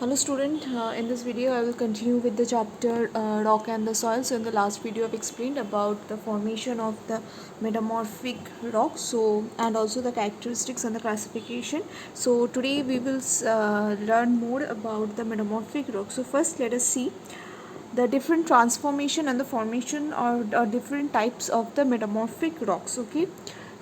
Hello student, in this video I will continue with the chapter rock and the soil. So in the last video I've explained about the formation of the metamorphic rock, and also the characteristics and the classification. So today we will learn more about the metamorphic rock. So first let us see the different transformation and the formation or different types of the metamorphic rocks. Okay,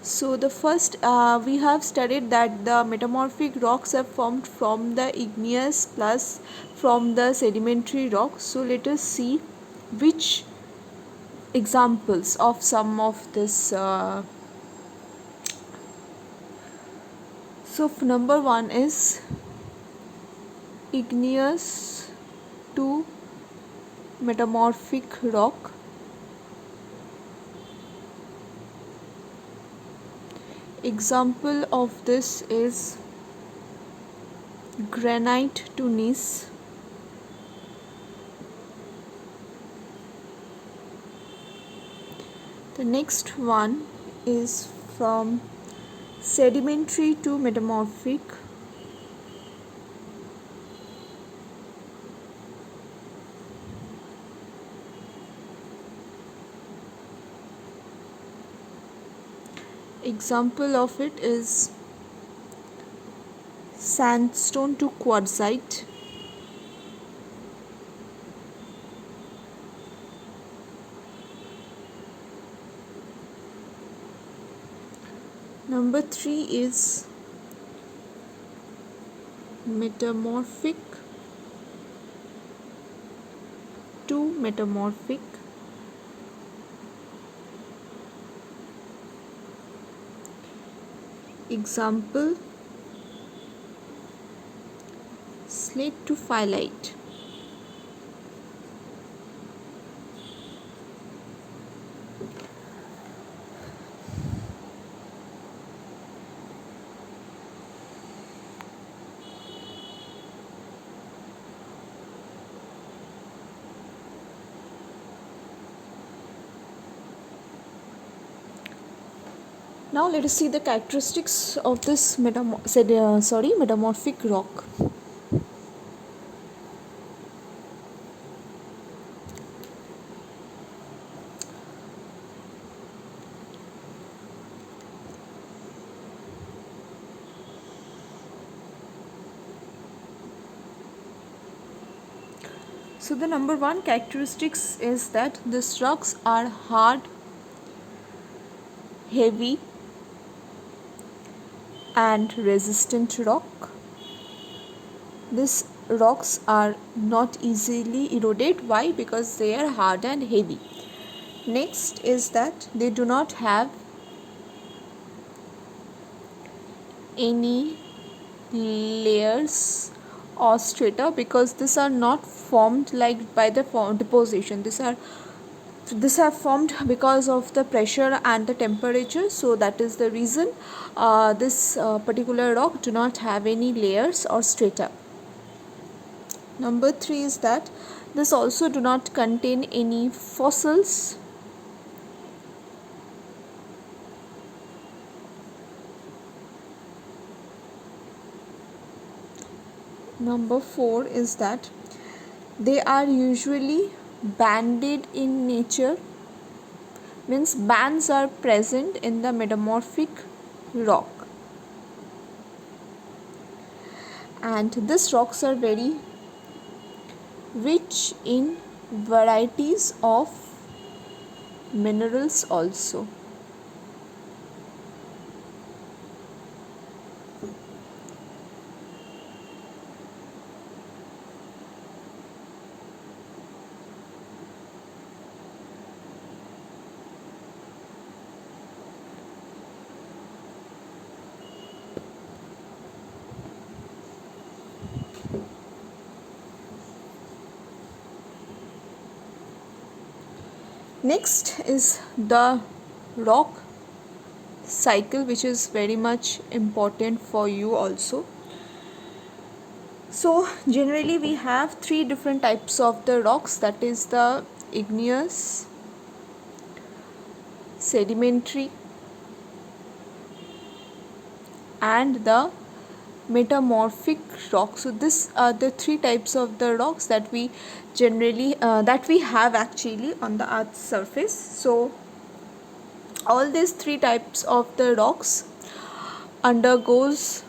so the first we have studied that the metamorphic rocks are formed from the igneous plus from the sedimentary rocks. So let us see which examples of some of this. Number one is igneous to metamorphic rock. Example of this is granite to gneiss. The next one is from sedimentary to metamorphic. Example of it is sandstone to quartzite. Number 3 is metamorphic to metamorphic. Example, slate to phyllite. Now let us see the characteristics of this metamorphic rock. So the number one characteristics is that these rocks are hard, heavy and resistant rock. These rocks are not easily eroded. Why? Because they are hard and heavy. Next is that they do not have any layers or strata, because these are not formed like by the deposition. These are formed because of the pressure and the temperature. So that is the reason this particular rock do not have any layers or strata. Number 3 is that this also do not contain any fossils. Number 4 is that they are usually banded in nature, means bands are present in the metamorphic rock, and these rocks are very rich in varieties of minerals also. Next is the rock cycle, which is very much important for you also. So generally we have 3 different types of the rocks, that is the igneous, sedimentary and the metamorphic rock. So this are the three types of the rocks that we generally that we have actually on the earth's surface. So all these three types of the rocks undergoes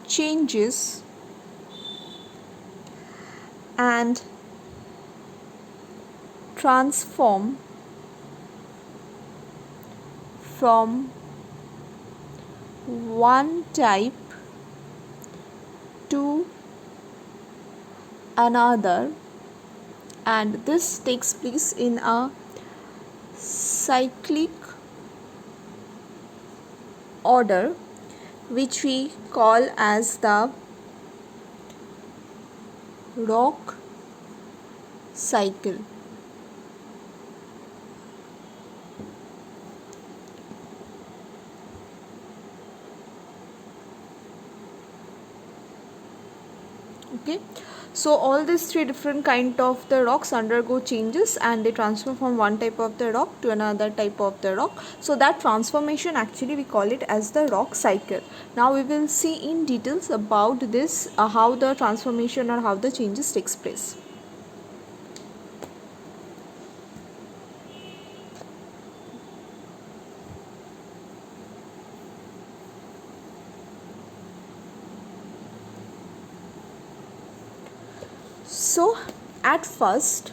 changes and transform from one type to another, and this takes place in a cyclic order, which we call as the rock cycle. Okay, so all these three different kind of the rocks undergo changes and they transfer from one type of the rock to another type of the rock. So that transformation actually we call it as the rock cycle. Now we will see in details about this, how the transformation or how the changes takes place. So at first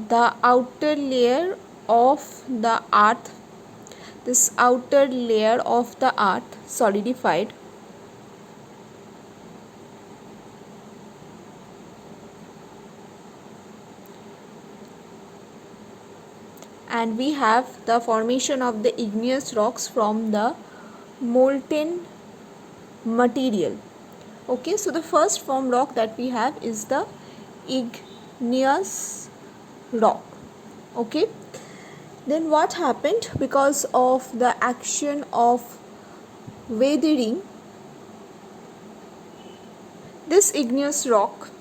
the outer layer of the earth, this outer layer of the earth solidified, and we have the formation of the igneous rocks from the molten material. Okay, so the first form rock that we have is the igneous rock. Okay, then what happened? Because of the action of weathering, this igneous rock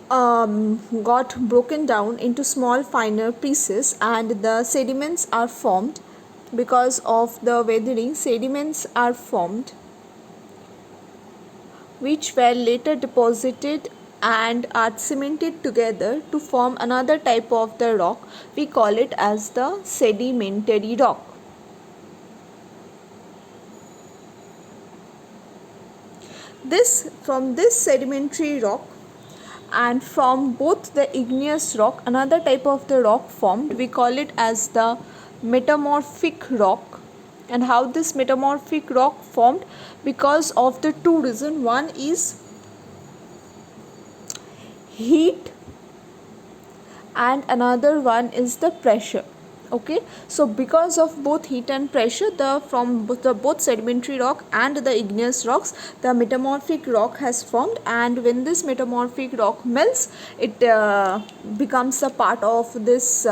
got broken down into small finer pieces, and the sediments are formed. Because of the weathering, sediments are formed which were later deposited and are cemented together to form another type of the rock. We call it as the sedimentary rock. From this sedimentary rock and from both the igneous rock, another type of the rock formed. We call it as the metamorphic rock. And how this metamorphic rock formed? Because of the two reasons. One is heat and another one is the pressure. Okay, so because of both heat and pressure, from both sedimentary rock and the igneous rocks, the metamorphic rock has formed, and when this metamorphic rock melts, it becomes a part of this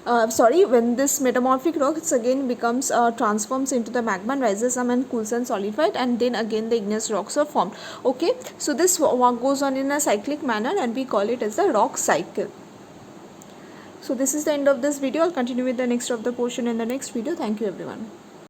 when this metamorphic rocks again becomes transforms into the magma and rises up and cools and solidified, and then again the igneous rocks are formed. Okay, so this goes on in a cyclic manner and we call it as the rock cycle. So this is the end of this video. I'll continue with the next of the portion in the next video. Thank you everyone.